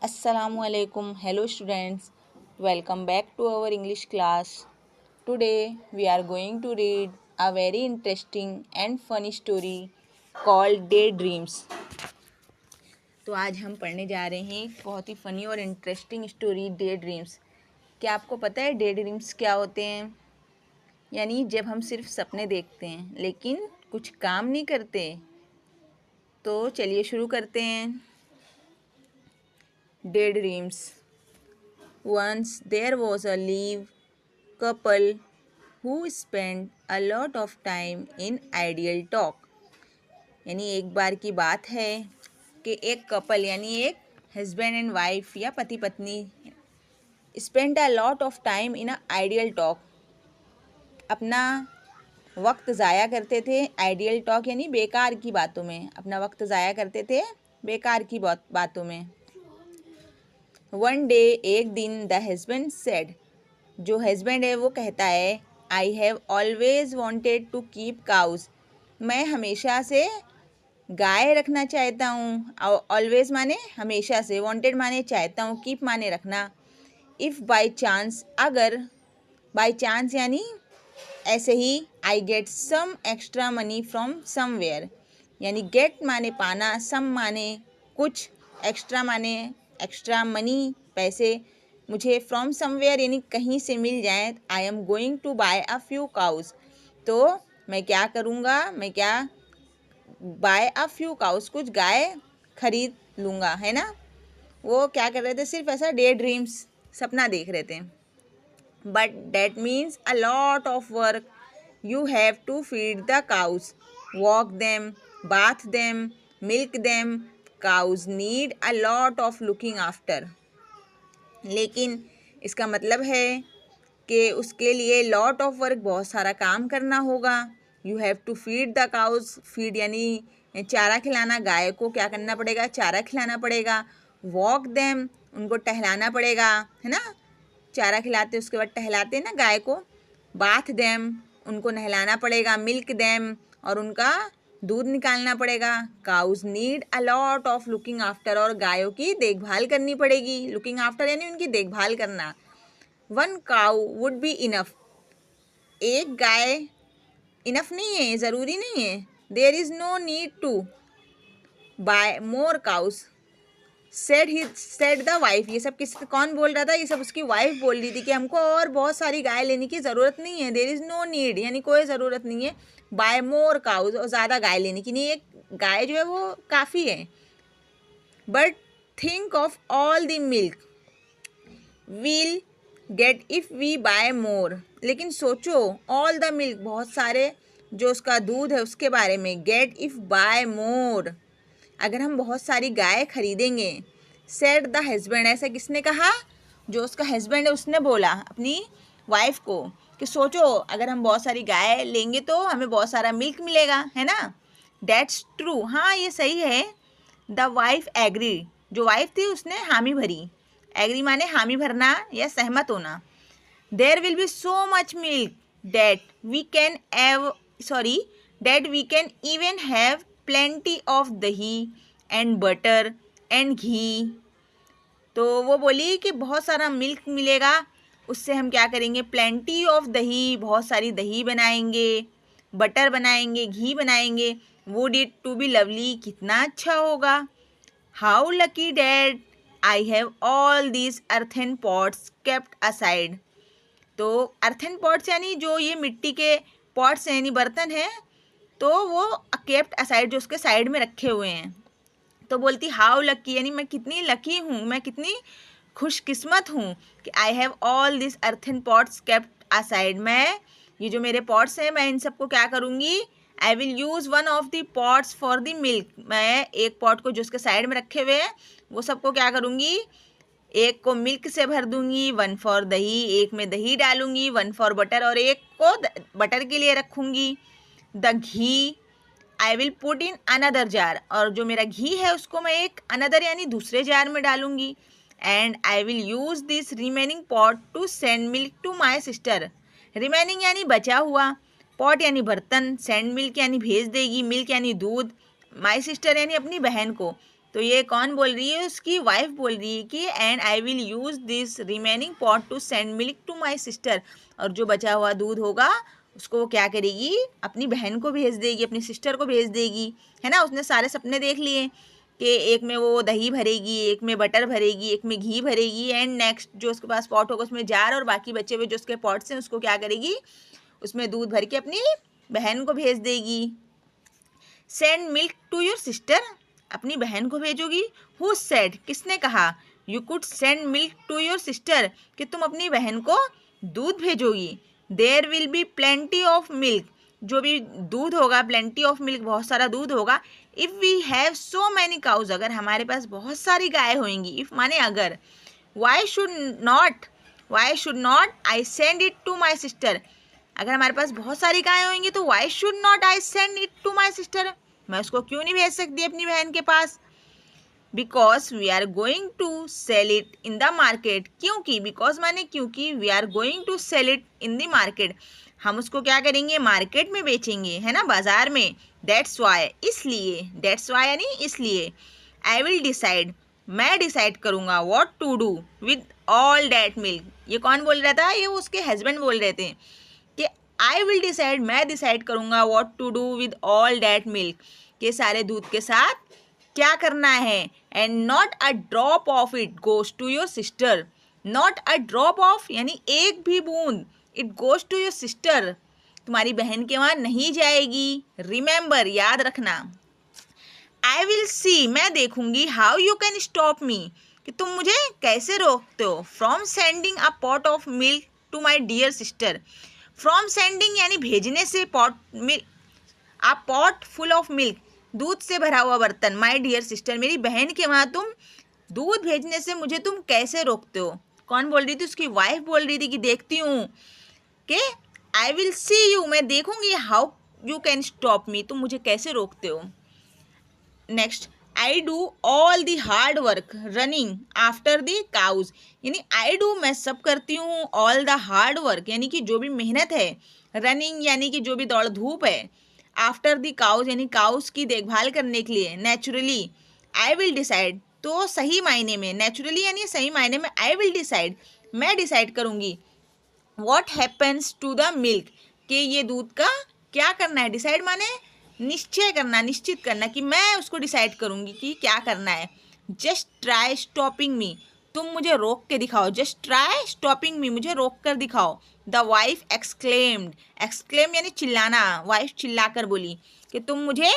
Assalamualaikum. Hello students. Welcome back to our English class. Today we are going to read a very interesting and funny story called Daydreams. तो आज हम पढ़ने जा रहे हैं एक बहुत ही फनी और इंटरेस्टिंग स्टोरी डे ड्रीम्स। क्या आपको पता है डे ड्रीम्स क्या होते हैं? यानी जब हम सिर्फ सपने देखते हैं लेकिन कुछ काम नहीं करते। तो चलिए शुरू करते हैं। Day dreams. Once there was a live couple who spent a lot of time in ideal talk. यानी एक बार की बात है कि एक कपल यानी एक हस्बैंड एंड वाइफ या पति पत्नी spend a lot of time in a ideal talk, अपना वक्त ज़ाया करते थे। आइडियल टॉक यानी बेकार की बातों में, अपना वक्त ज़ाया करते थे बेकार की बातों में। वन डे, एक दिन, द हस्बैंड सेड, जो हस्बैंड है वो कहता है, I have always wanted to keep cows, मैं हमेशा से गाय रखना चाहता हूँ। ऑलवेज माने हमेशा से, वॉन्टेड माने चाहता हूँ, कीप माने रखना। इफ़ बाई चांस, अगर, बाई चांस यानी ऐसे ही, I get some extra money from somewhere, यानी गेट माने पाना, सम माने कुछ, एक्स्ट्रा माने एक्स्ट्रा मनी पैसे, मुझे फ्रॉम समवेयर यानी कहीं से मिल जाए। I am going to buy a few cows, तो मैं क्या करूँगा, मैं क्या बाय अ फ्यू काउज, कुछ गाय खरीद लूँगा, है ना। वो क्या कर रहे थे, सिर्फ ऐसा डे ड्रीम्स, सपना देख रहे थे। But that means a lot of work, you have to feed the cows, walk them, bath them, milk them, cows need a lot of looking after. लेकिन इसका मतलब है कि उसके लिए लॉट ऑफ वर्क, बहुत सारा काम करना होगा। You have to feed the cows, feed यानी चारा खिलाना, गाय को क्या करना पड़ेगा, चारा खिलाना पड़ेगा। वॉक देम, उनको टहलाना पड़ेगा, है ना, चारा खिलाते उसके बाद टहलाते हैं ना गाय को। बाथ देम, उनको नहलाना पड़ेगा। मिल्क देम, और उनका दूध निकालना पड़ेगा। Cows need a lot of looking after, और गायों की देखभाल करनी पड़ेगी। लुकिंग आफ्टर यानी उनकी देखभाल करना। One cow would be enough, एक गाय इनफ नहीं है, ज़रूरी नहीं है। There is no need to bye more cause, said the wife. ये सब कौन बोल रहा था, ये सब उसकी वाइफ बोल रही थी कि हमको और बहुत सारी गाय लेने की ज़रूरत नहीं है। देयर इज़ नो नीड यानी कोई ज़रूरत नहीं है बाय मोर काउज, और ज़्यादा गाय लेने की नहीं, एक गाय जो है वो काफ़ी है। But think of all the milk will get if we buy more, लेकिन सोचो ऑल द मिल्क, बहुत सारे जो उसका दूध है उसके बारे में। गेट इफ़ बाय मोर, अगर हम बहुत सारी गाय खरीदेंगे। सेड द हस्बैंड, ऐसा किसने कहा, जो उसका हस्बैंड है उसने बोला अपनी वाइफ को कि सोचो अगर हम बहुत सारी गाय लेंगे तो हमें बहुत सारा मिल्क मिलेगा, है ना। दैट्स ट्रू, हाँ ये सही है। द वाइफ एग्री, जो वाइफ थी उसने हामी भरी। एग्री माने हामी भरना या सहमत होना। There will be so much milk that we can that we can even have plenty of दही and butter and घी। तो वो बोली कि बहुत सारा मिल्क मिलेगा, उससे हम क्या करेंगे, प्लेंटी ऑफ दही, बहुत सारी दही बनाएंगे, बटर बनाएंगे, घी बनाएंगे। Would it to be lovely, कितना अच्छा होगा। How lucky that, I have all these earthen pots kept aside. तो अर्थन पॉट्स यानी जो ये मिट्टी के पॉट्स हैं यानी बर्तन हैं, तो वो केप्ट असाइड, जो उसके साइड में रखे हुए हैं। तो बोलती हाउ लकी, यानी मैं कितनी लकी हूँ, मैं कितनी खुशकिस्मत हूँ कि आई have all this earthen pots kept aside. मैं ये जो मेरे पॉट्स हैं मैं इन सबको क्या करूँगी, आई will use one of the pots for the milk. मैं एक पॉट को जो उसके साइड में रखे हुए हैं वो सबको क्या करूँगी, एक को मिल्क से भर दूंगी, वन फॉर दही, एक में दही डालूंगी, वन फॉर बटर, और एक को बटर के लिए रखूँगी। The ghee I will put in another jar, और जो मेरा घी है उसको मैं एक अनदर यानी दूसरे जार में डालूंगी। And I will use this remaining pot to send milk to my sister. Remaining यानी बचा हुआ, पॉट यानी बर्तन, सेंड मिल्क यानी भेज देगी, मिल्क यानी दूध, माई सिस्टर यानी अपनी बहन को। तो ये कौन बोल रही है? उसकी वाइफ बोल रही है कि and I will use this remaining pot to send milk to my sister, और जो बचा हुआ दूध होगा उसको वो क्या करेगी? अपनी बहन को भेज देगी, अपनी सिस्टर को भेज देगी, है ना। उसने सारे सपने देख लिए कि एक में वो दही भरेगी, एक में बटर भरेगी, एक में घी भरेगी, एंड नेक्स्ट जो उसके पास पॉट होगा उसमें जार, और बाकी बचे हुए जो उसके पॉट्स हैं उसको क्या करेगी? उसमें दूध भर के अपनी बहन को भेज देगी। Send milk to your sister, अपनी बहन को भेजोगी। हु सेड, किसने कहा? You could send milk to your sister, कि तुम अपनी बहन को दूध भेजोगी। There will be plenty of milk, जो भी दूध होगा, प्लेंटी ऑफ मिल्क, बहुत सारा दूध होगा। If we have so many cows, अगर हमारे पास बहुत सारी गाय होंगी, इफ़ माने अगर, why should not I send it to my sister, अगर हमारे पास बहुत सारी गायें होंगी तो why should not I send it to my sister, मैं उसको क्यों नहीं भेज सकती अपनी बहन के पास? Because we are going to sell it in the market, क्योंकि, बिकॉज माने क्योंकि, we are going to sell it in the market, हम उसको क्या करेंगे? मार्केट में बेचेंगे, है ना, बाजार में। दैट्स वाई, इसलिए, दैट्स वाई यानी इसलिए। आई विल डिसाइड, मैं डिसाइड करूँगा, what to do with all that milk, ये कौन बोल रहा था? ये उसके हस्बैंड बोल रहे थे कि आई विल डिसाइड, मैं डिसाइड करूँगा, what to do with all that milk, के सारे दूध के साथ क्या करना है। And not a drop of it goes to your sister, not a drop of यानी एक भी बूंद, it goes to your sister, तुम्हारी बहन के वहाँ नहीं जाएगी। रिमेंबर, याद रखना। आई विल सी, मैं देखूंगी, how you can stop me, कि तुम मुझे कैसे रोकते हो, from sending a pot of milk to my dear sister, from sending यानी भेजने से, pot milk, a pot full of milk, दूध से भरा हुआ बर्तन, माय डियर सिस्टर, मेरी बहन के वहाँ तुम दूध भेजने से मुझे तुम कैसे रोकते हो? कौन बोल रही थी? उसकी वाइफ बोल रही थी कि देखती हूँ कि आई विल सी यू, मैं देखूंगी, how you can stop me, तुम मुझे कैसे रोकते हो। Next, I do all the hard work running after the cows, यानी आई डू, मैं सब करती हूँ, ऑल द हार्ड वर्क यानी कि जो भी मेहनत है, रनिंग यानी कि जो भी दौड़ धूप है, आफ्टर दी काउज यानी काउज की देखभाल करने के लिए, नेचुरली आई विल डिसाइड, तो सही मायने में, नेचुरली यानी सही मायने में, आई विल डिसाइड, मैं डिसाइड करूँगी, what happens to the milk, कि ये दूध का क्या करना है। डिसाइड माने निश्चय करना, निश्चित करना, कि मैं उसको डिसाइड करूँगी कि क्या करना है। जस्ट ट्राई स्टॉपिंग मी, तुम मुझे रोक के दिखाओ, जस्ट ट्राई स्टॉपिंग मी, मुझे रोक कर दिखाओ। द वाइफ एक्सक्लेम्ड, एक्सक्लेम यानी चिल्लाना, वाइफ चिल्ला कर बोली कि तुम मुझे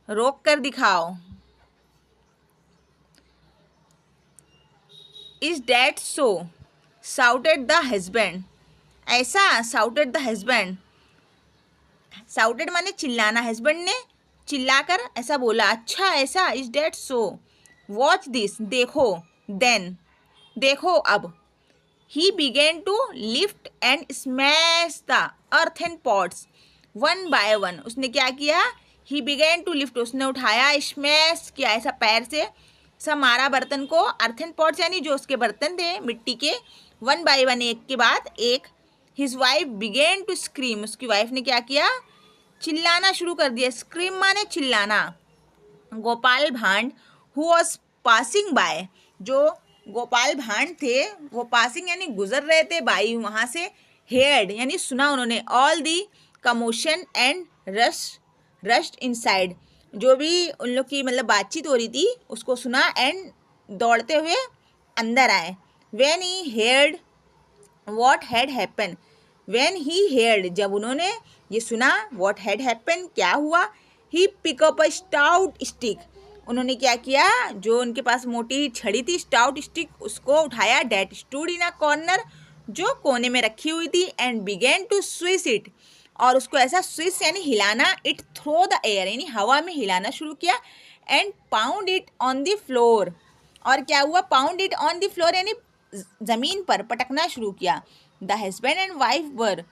रोक कर दिखाओ। Is that so, shouted the husband, ऐसा, साउटेड द हस्बैंड, साउटेड माने चिल्लाना, हस्बैंड ने चिल्लाकर ऐसा बोला, अच्छा ऐसा, is that so, watch this, देखो, देन, देखो अब, he began to lift and smash the earthen pots one by one, उसने क्या किया? ही बिगेन टू लिफ्ट, उसने उठाया, स्मैश किया, ऐसा पैर से सब मारा बर्तन को, अर्थन पॉट्स यानी जो उसके बर्तन थे मिट्टी के, वन बाय वन, एक के बाद एक। His wife began to scream, उसकी वाइफ ने क्या किया? चिल्लाना शुरू कर दिया, स्क्रीम माने चिल्लाना। गोपाल भांड हु वॉज पासिंग बाय, जो गोपाल भांड थे वो पासिंग यानी गुजर रहे थे, बाई वहाँ से, हेयर्ड यानी सुना उन्होंने, all the commotion and rushed inside, जो भी उन लोग की मतलब बातचीत हो रही थी उसको सुना, एंड दौड़ते हुए अंदर आए। When he heard what had happen, when he heard, जब उन्होंने ये सुना, व्हाट हैड हैपन, क्या हुआ, ही पिकअप अ स्टाउट स्टिक, उन्होंने क्या किया? जो उनके पास मोटी छड़ी थी, स्टाउट स्टिक, उसको उठाया, that stood in a corner, जो कोने में रखी हुई थी, and began to swish it, और उसको ऐसा स्विश यानी हिलाना, इट थ्रो द एयर यानी हवा में हिलाना शुरू किया, and pound it on the floor, और क्या हुआ? Pound it on the floor यानी जमीन पर पटकना शुरू किया। The husband and wife were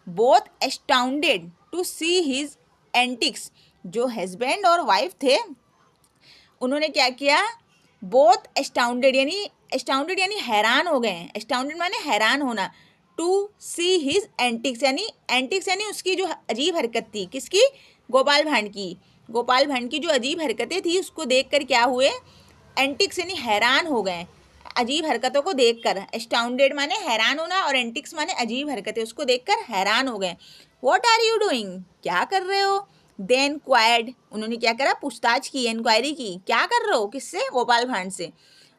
both astounded to see his antics, जो हस्बैंड और वाइफ थे उन्होंने क्या किया? बोथ एस्टाउंडेड यानी हैरान हो गए, एस्टाउंडेड माने हैरान होना, टू सी हिज एंटिक्स यानी उसकी जो अजीब हरकत थी, किसकी? गोपाल भांड की जो अजीब हरकतें थी उसको देखकर क्या हुए? एंटिक्स यानी हैरान हो गए अजीब हरकतों को देखकर। एस्टाउंडेड माने हैरान होना और एंटिक्स माने अजीब हरकतें, उसको देखकर हैरान हो गए। व्हाट आर यू डूइंग, क्या कर रहे हो? दे इंक्वायर्ड, उन्होंने क्या करा, पूछताछ की, इंक्वायरी की, क्या कर रहे हो, किससे? गोपाल भांड से।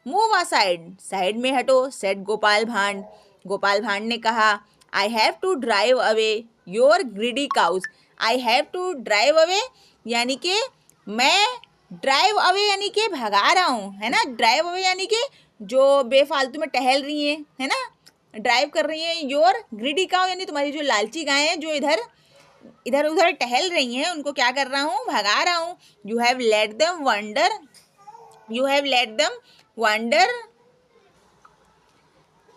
मूव असाइड, साइड में हटो, सेड गोपाल भांड। गोपाल भांड ने कहा, I have to drive away your greedy cows. I have to drive away यानी कि मैं, ड्राइव अवे यानी कि भगा रहा हूँ, है ना। ड्राइव अवे यानी कि जो बेफालतू में टहल रही हैं, है ना, ड्राइव कर रही हैं। योर ग्रीडी काउ यानी तुम्हारी जो लालची गायें हैं, जो इधर इधर उधर टहल रही हैं, उनको क्या कर रहा हूँ, भगा रहा हूँ। You have let them wander, you have let them wander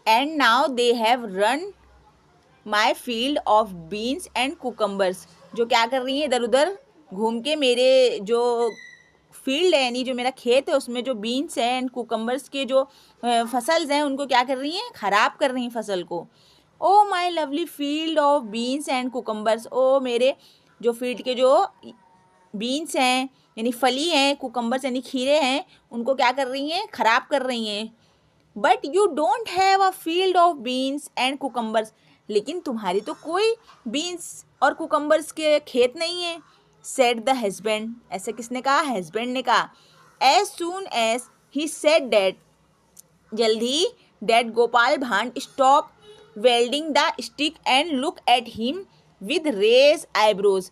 and now they have run my field of beans and cucumbers. जो क्या कर रही हैं, इधर उधर घूम के मेरे जो फील्ड है यानी जो मेरा खेत है उसमें जो बीन्स हैं एंड कुकम्बर्स के जो फसल्स हैं उनको क्या कर रही हैं, ख़राब कर रही हैं फसल को। Oh my lovely field of beans and cucumbers, oh मेरे जो फील्ड के जो बीन्स हैं यानी फली हैं, कुकम्बर्स यानी खीरे हैं, उनको क्या कर रही हैं, ख़राब कर रही हैं। But you don't have a field of beans and cucumbers, लेकिन तुम्हारी तो कोई बीन्स और कुकम्बर्स के खेत नहीं है। सेड द हस्बैंड, ऐसे किसने कहा, हस्बैंड ने कहा। As soon as he said that, जल्दी that Gopal Bhand stop wielding the stick and look at him with raise eyebrows.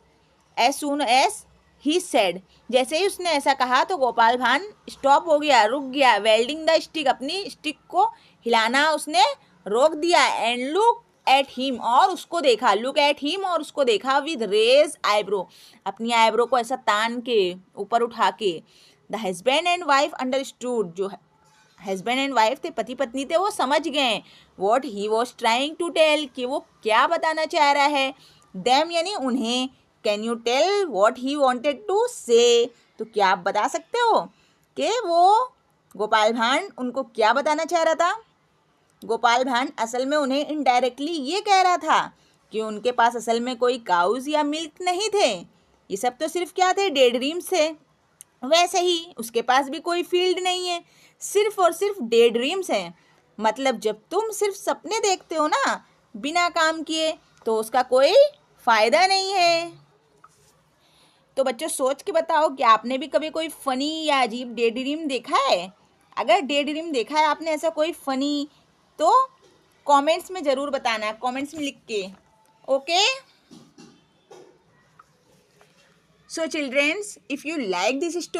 As soon as he said, जैसे ही उसने ऐसा कहा तो गोपाल भांड स्टॉप हो गया, रुक गया। वेल्डिंग द स्टिक, अपनी स्टिक को हिलाना उसने रोक दिया। एंड लुक एट हिम, और उसको देखा, लुक एट हिम, और उसको देखा विद रेज आईब्रो, अपनी आईब्रो को ऐसा तान के ऊपर उठा के। The husband and wife understood, जो हस्बैंड एंड वाइफ थे, पति पत्नी थे, वो समझ गए। What he was trying to tell, कि वो क्या बताना चाह रहा है। देम यानी उन्हें। Can you tell what he wanted to say, तो क्या आप बता सकते हो कि वो गोपाल भांड उनको क्या बताना चाह रहा था। गोपाल भांड असल में उन्हें इनडायरेक्टली ये कह रहा था कि उनके पास असल में कोई काउज या मिल्क नहीं थे, ये सब तो सिर्फ क्या थे, डे ड्रीम्स थे। वैसे ही उसके पास भी कोई फील्ड नहीं है, सिर्फ और सिर्फ डे ड्रीम्स हैं। मतलब जब तुम सिर्फ सपने देखते हो ना बिना काम किए, तो उसका कोई फ़ायदा नहीं है। तो बच्चों सोच के बताओ कि आपने भी कभी कोई फ़नी या अजीब डे ड्रीम देखा है। अगर डे ड्रीम देखा है आपने ऐसा कोई फ़नी, तो कमेंट्स में ज़रूर बताना, कमेंट्स में लिख के। Okay, so childrens, if you like this